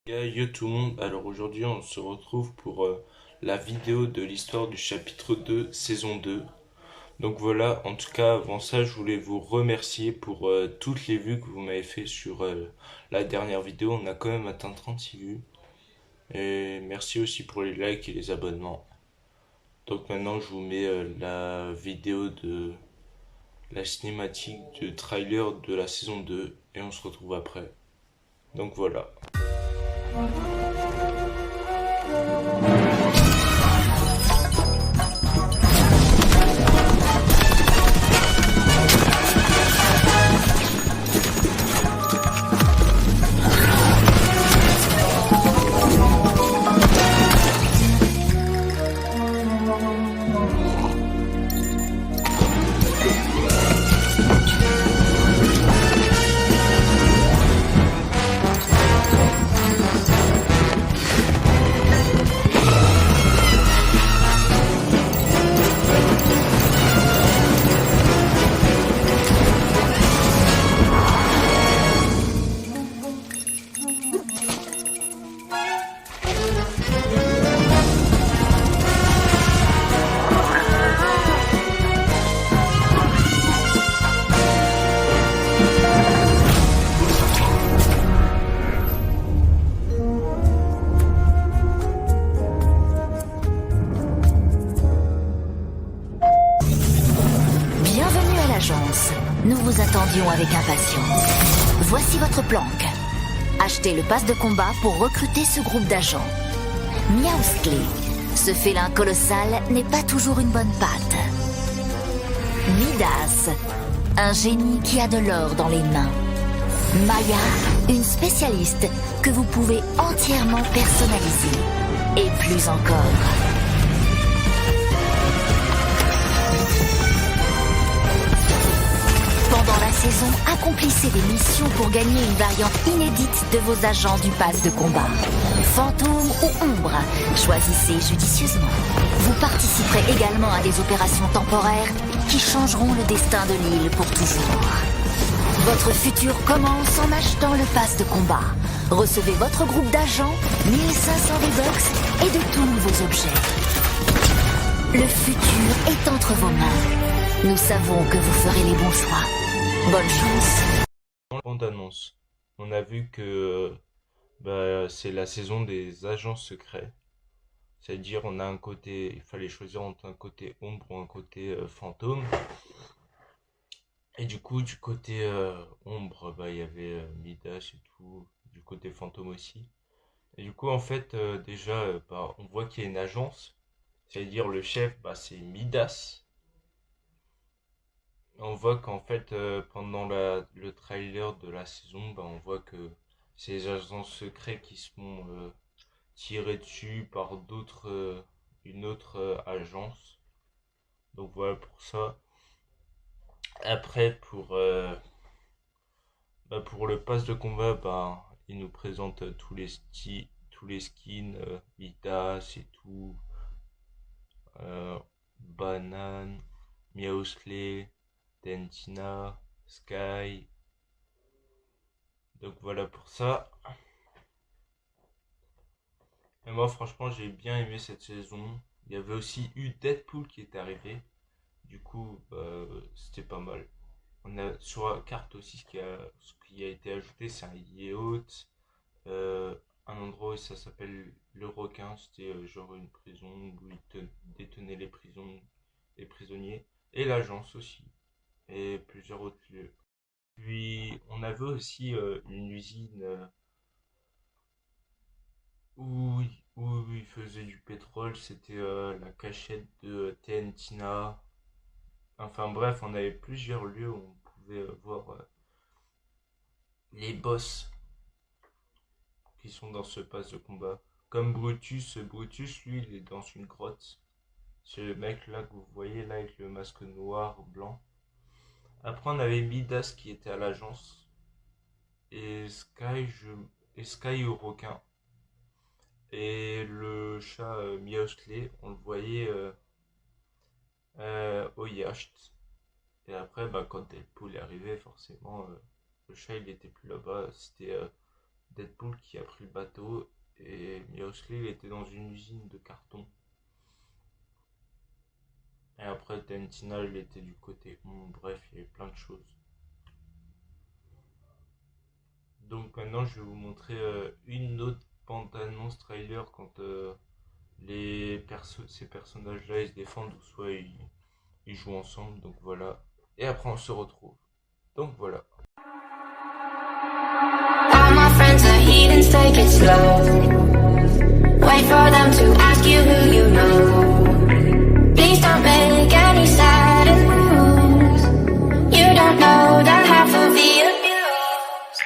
Yo tout le monde, alors aujourd'hui on se retrouve pour la vidéo de l'histoire du chapitre 2, saison 2. Donc voilà, en tout cas avant ça je voulais vous remercier pour toutes les vues que vous m'avez fait sur la dernière vidéo. On a quand même atteint 36 vues. Et merci aussi pour les likes et les abonnements. Donc maintenant je vous mets la vidéo de la cinématique de trailer de la saison 2 et on se retrouve après. Donc voilà. Bienvenue à l'agence. Nous vous attendions avec impatience. Voici votre planque. Achetez le pass de combat pour recruter ce groupe d'agents. Miaousclé, ce félin colossal n'est pas toujours une bonne patte. Midas, un génie qui a de l'or dans les mains. Maya, une spécialiste que vous pouvez entièrement personnaliser. Et plus encore. Pendant la saison, accomplissez des missions pour gagner une variante inédite de vos agents du pass de combat. Fantôme ou ombre, choisissez judicieusement. Vous participerez également à des opérations temporaires qui changeront le destin de l'île pour toujours. Votre futur commence en achetant le pass de combat. Recevez votre groupe d'agents, 1500 V-Bucks et de tout nouveaux objets. Le futur est entre vos mains. Nous savons que vous ferez les bons choix. Bonne chance. Dans la bande-annonce, on a vu que c'est la saison des agents secrets. C'est-à-dire, on a un côté, il fallait choisir entre un côté ombre ou un côté fantôme. Et du coup, du côté ombre, il y avait Midas et tout, du côté fantôme aussi. Et du coup, en fait, déjà, on voit qu'il y a une agence. C'est-à-dire, le chef, c'est Midas. On voit qu'en fait, pendant le trailer de la saison, on voit que c'est les agents secrets qui se font tirer dessus par une autre agence. Donc voilà pour ça. Après, pour le pass de combat, il nous présente tous les skins, Itas et tout, Banane, Miaosley, Dentina, Sky. Donc voilà pour ça. Et moi, franchement, j'ai bien aimé cette saison. Il y avait aussi eu Deadpool qui est arrivé. Du coup, c'était pas mal. On a sur la carte aussi ce qui a été ajouté, c'est un yacht, euh, un endroit où ça s'appelle le requin. C'était genre une prison où détenaient les prisonniers et l'agence aussi et plusieurs autres lieux. Puis on avait aussi une usine où, où ils faisaient du pétrole. C'était la cachette de TNTina. Enfin bref, on avait plusieurs lieux où on pouvait voir les boss qui sont dans ce pass de combat. Comme Brutus, Brutus lui il est dans une grotte. C'est le mec là que vous voyez là avec le masque noir, blanc. Après on avait Midas qui était à l'agence. Et et Sky au requin. Et le chat Miaosley, on le voyait au yacht. Et après, quand Deadpool est arrivé, forcément, le chat il était plus là-bas. C'était Deadpool qui a pris le bateau et Miosley il était dans une usine de carton. Et après Tentina il était du côté bref, il y avait plein de choses. Donc maintenant je vais vous montrer une autre bande-annonce trailer quand ces personnages-là ils se défendent ou soit ils jouent ensemble. Donc voilà. Et après on se retrouve. Donc voilà. All my friends are heathens, take it slow. Wait for them to ask you who you know. Please don't make any sudden moves. You don't know the half of the abuse.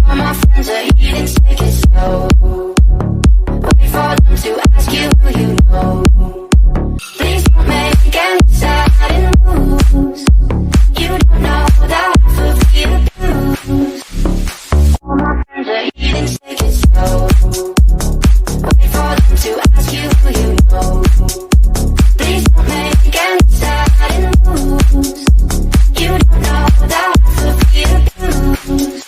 All my friends are heathens, take it slow. Wait for them to ask you who you know. Please don't make any sudden moves. You don't know the half of the abuse. Take it slow. Wait for them to ask you who you know. Please don't make any sudden moves. You don't know the half of the abuse.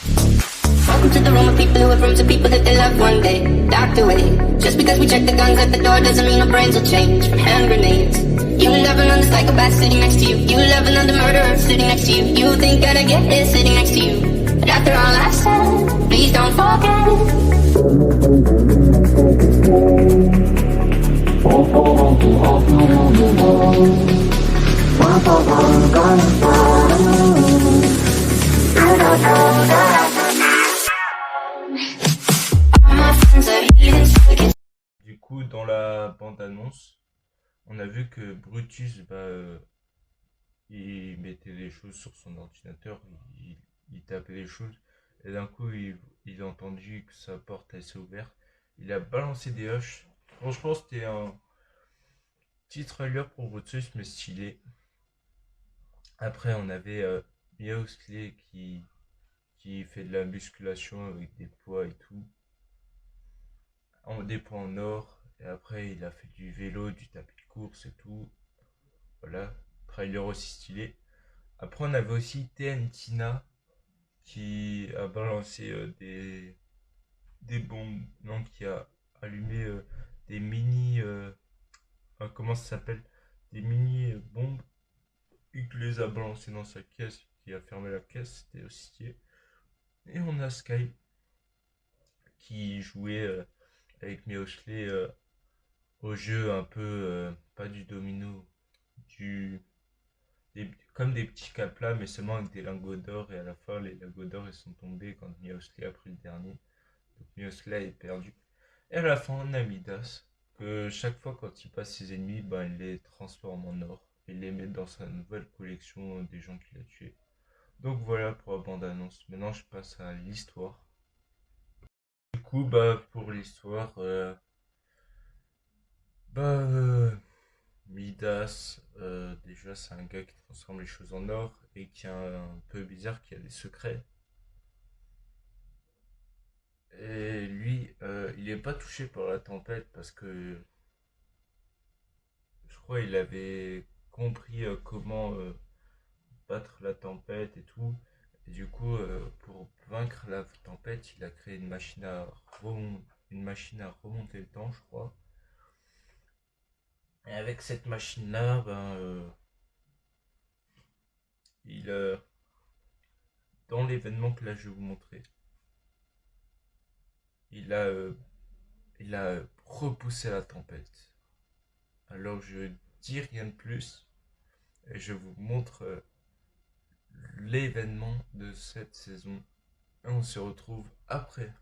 Welcome to the room of people who have rooms of people that they love one day. Docked away. Just because we check the guns at the door doesn't mean our brains will change from hand grenades. You love another psychopath sitting next to you. You love another murderer sitting next to you. You think I'd get it sitting next to you. But after all I said, please don't forget. Du coup, dans la bande-annonce, on a vu que Brutus, il mettait des choses sur son ordinateur, il tapait des choses, et d'un coup, il a entendu que sa porte elle s'est ouverte. Il a balancé des haches. Franchement, c'était un petit trailer pour Brutus, mais stylé. Après, on avait Miosley qui fait de la musculation avec des poids et tout. Des poids en or. Et après, il a fait du vélo, du tapis de course et tout. Voilà, trailer aussi stylé. Après, on avait aussi Tentina qui a balancé des bombes, non, qui a allumé des mini, comment ça s'appelle, des mini bombes, et qui les a balancées dans sa caisse, qui a fermé la caisse, c'était aussi stylé. Et on a Sky qui jouait avec Miosley au jeu un peu, pas du domino, comme des petits caplas, mais seulement avec des lingots d'or. Et à la fin, les lingots d'or ils sont tombés quand Miosley a pris le dernier. Donc Miosley est perdu. Et à la fin, on a Midas, que chaque fois quand il passe ses ennemis, il les transforme en or. Et les met dans sa nouvelle collection des gens qu'il a tués. Donc voilà pour la bande-annonce. Maintenant, je passe à l'histoire. Du coup, pour l'histoire, Midas, déjà c'est un gars qui transforme les choses en or et qui est un peu bizarre, qui a des secrets. Et lui, il n'est pas touché par la tempête parce que je crois il avait compris comment battre la tempête et tout. Et du coup, pour vaincre la tempête, il a créé une machine à remonter le temps, je crois. Et avec cette machine-là, dans l'événement que là je vais vous montrer, il a repoussé la tempête. Alors je dis rien de plus et je vous montre l'événement de cette saison. Et on se retrouve après.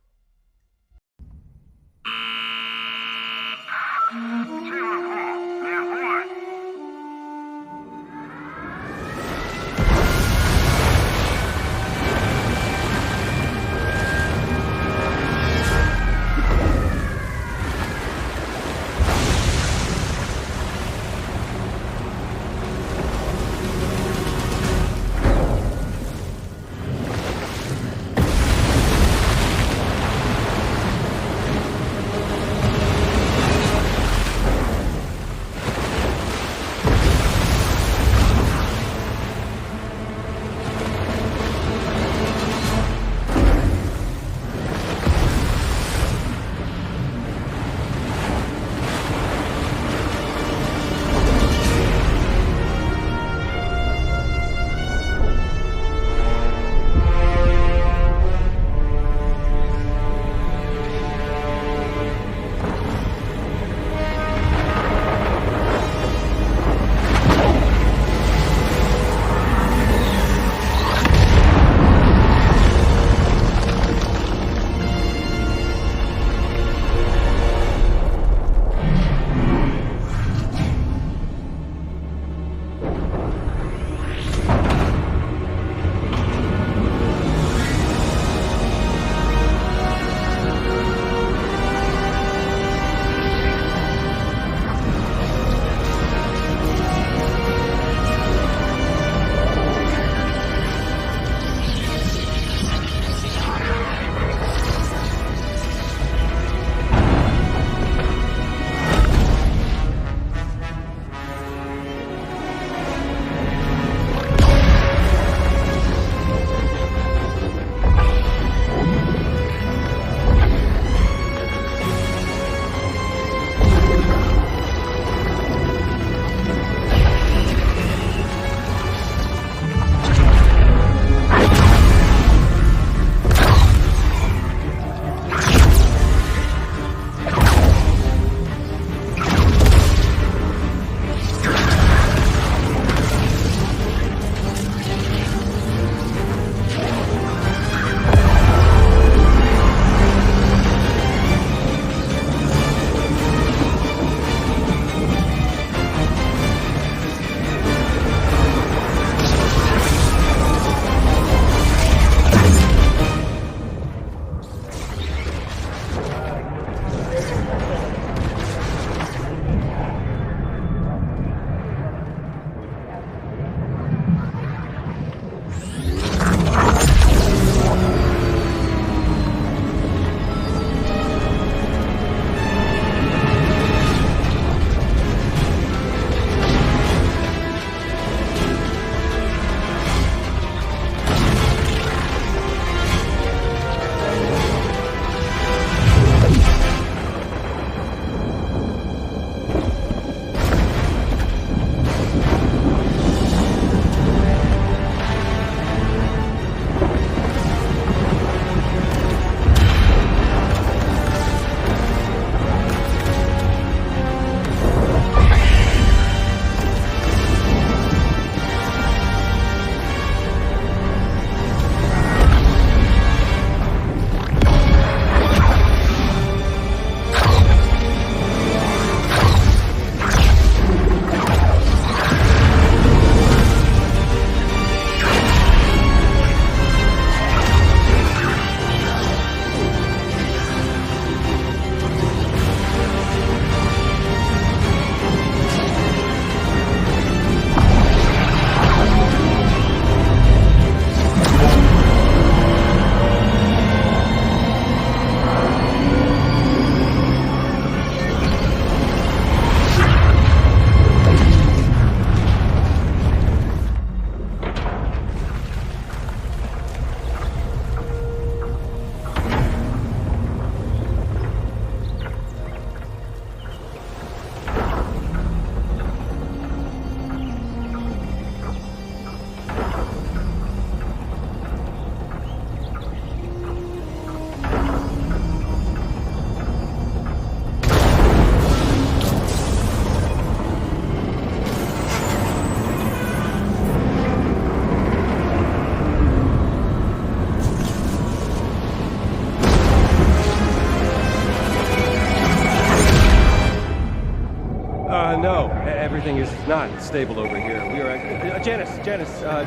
everything is not stable over here. We are Janice,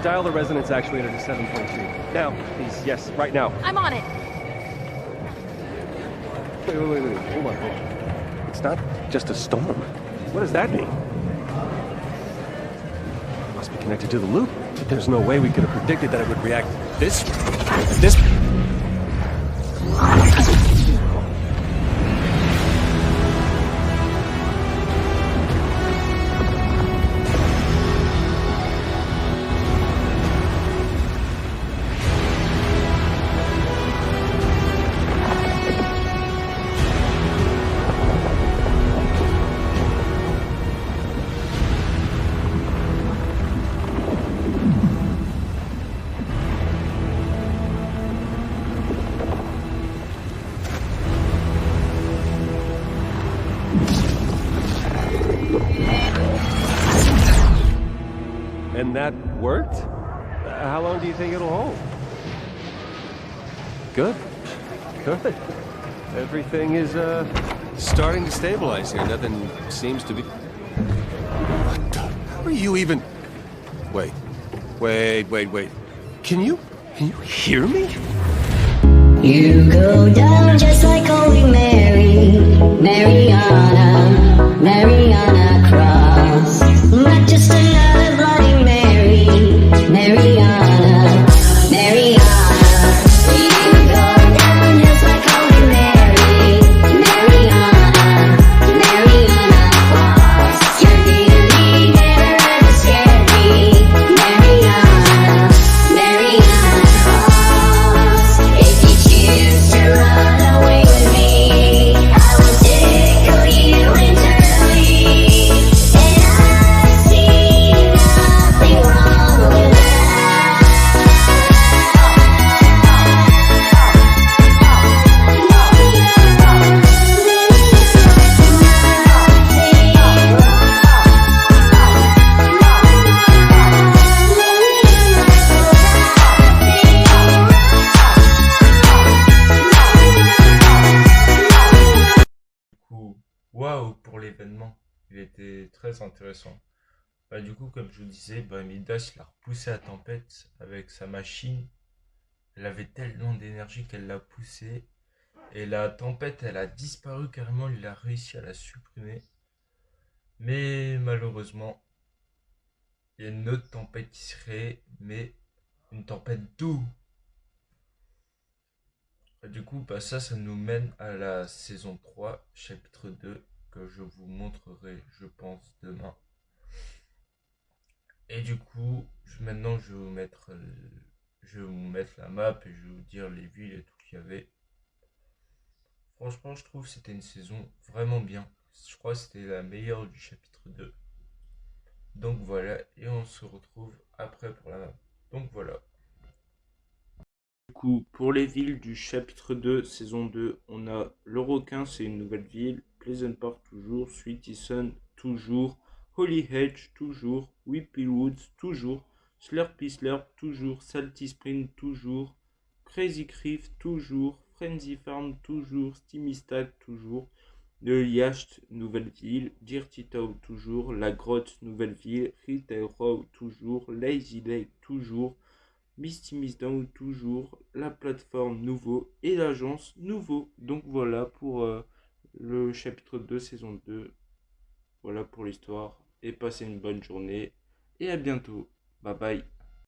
dial the resonance actuator to 7.2. Now, please, yes, right now. I'm on it. Wait, hold on. It's not just a storm. What does that mean? It must be connected to the loop. But there's no way we could have predicted that it would react this. And that worked? How long do you think it'll hold? Good. Good. Everything is, starting to stabilize here. Nothing seems to be... What the... How are you even... Wait. Can you hear me? You go down just like Holy Mary, Mariana Cross. Not just another Bloody Mary, Mariana. You go down just like Holy Mary, Mariana Cross. Your deity never ever scared me, Mariana Cross. If you choose to run away with me, I will tickle you internally, and I see nothing wrong with Du coup, waouh pour l'événement, il était très intéressant. Bah, du coup, comme je vous disais, bah, Midas il a repoussé la tempête avec sa machine. Elle avait tellement d'énergie qu'elle l'a poussée. Et la tempête, elle a disparu carrément, il a réussi à la supprimer. Mais malheureusement, il y a une autre tempête qui se crée, mais une tempête d'eau. Et du coup, bah, ça nous mène à la saison 3, chapitre 2, que je vous montrerai, je pense, demain. Et du coup, maintenant, je vais vous mettre la map et je vais vous dire les villes et tout qu'il y avait. Franchement, je trouve que c'était une saison vraiment bien. Je crois que c'était la meilleure du chapitre 2. Donc voilà, et on se retrouve après pour la map. Donc voilà. Du coup, pour les villes du chapitre 2, saison 2, on a le Requin, c'est une nouvelle ville. Pleasant Park, toujours. Sweetie Sun, toujours. Holy Hedge, toujours. Whippy Woods, toujours. Slurpy Slurp, toujours. Salty Spring, toujours. Crazy Cliff, toujours. Frenzy Farm, toujours. Steamy Stack, toujours. Le Yacht, nouvelle ville. Dirty Town, toujours. La Grotte, nouvelle ville. Retail Row, toujours. Lazy Lake, toujours. Misty Miss Down, toujours. La plateforme, nouveau. Et l'agence, nouveau. Donc voilà pour le chapitre 2, saison 2. Voilà pour l'histoire. Et passez une bonne journée. Et à bientôt. Bye bye.